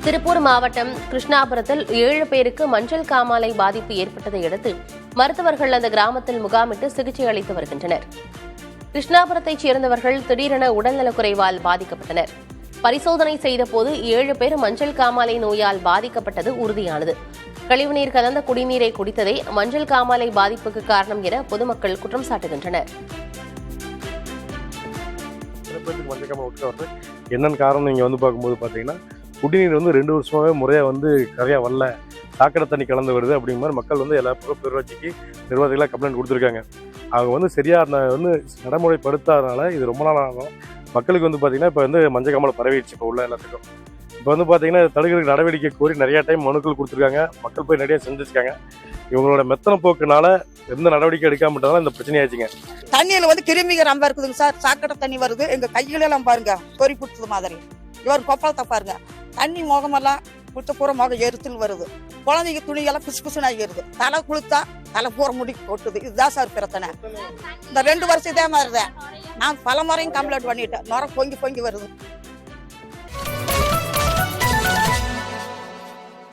திருப்பூர் மாவட்டம் கிருஷ்ணாபுரத்தில் 7 பேருக்கு மஞ்சள் காமாலை பாதிப்பு ஏற்பட்டதை அடுத்து மருத்துவர்கள் அந்த கிராமத்தில் முகாமிட்டு சிகிச்சை அளித்து வருகின்றனர். கிருஷ்ணாபுரத்தைச் சேர்ந்தவர்கள் திடீரென உடல்நலக்குறைவால் பாதிக்கப்பட்டனர். பரிசோதனை செய்தபோது 7 பேர் மஞ்சள் காமாலை நோயால் பாதிக்கப்பட்டது உறுதியானது. கழிவுநீர் கலந்த குடிநீரை குடித்ததே மஞ்சள் காமாலை பாதிப்புக்கு காரணம் என பொதுமக்கள் குற்றம் சாட்டுகின்றனர். என்னன்னு காரணம் நீங்க பார்க்கும்போது பாத்தீங்கன்னா குடிநீர் 2 வருஷமாவே முறையா கரையா வரல, சாக்கடை தண்ணி கலந்து வருது அப்படிங்கிற மாதிரி மக்கள் எல்லா பக்கம் பேரூராட்சிக்கு நிர்வாகிகளாக கம்ப்ளைண்ட் கொடுத்துருக்காங்க. அவங்க சரியா நடைமுறைப்படுத்தாதனால இது ரொம்ப நாள் ஆகும். மக்களுக்கு பாத்தீங்கன்னா இப்போ மஞ்சள் காமாலை பரவிடுச்சு. இப்போ உள்ள எல்லாத்துக்கும் இப்போ பாத்தீங்கன்னா தடுக்கிறதுக்கு நடவடிக்கை கோரி நிறைய டைம் மனுக்கள் கொடுத்துருக்காங்க. மக்கள் போய் நிறைய செஞ்சிருக்காங்க. இவங்களோட மெத்தன போக்குனால எந்த நடவடிக்கை எடுக்காம இந்த பிரச்சனை ஆச்சுங்க. தண்ணியில கிருமிகள் ரொம்ப இருக்குதுங்க சார். சாக்கடை தண்ணி வருது. எங்க கைகளெல்லாம் பாருங்க பொறி புடிச்சது மாதிரி. இவர் கொப்பளத்தை பாருங்க, தண்ணி முகமெல்லாம் குத்த பூரா முகம் எரிச்சல் வருது. குழந்தைங்க துணியெல்லாம் பிசு பிசுன்னு ஆகிடுது. தலை குளித்தா தலை பூரா முடி கொட்டுது. இதுதான் சார் பிரச்சனை. இந்த 2 வருஷம் இதே மாதிரிதான். நான் பல முறையும் கம்ப்ளைண்ட் பண்ணிட்டேன். நுர பொங்கி வருது.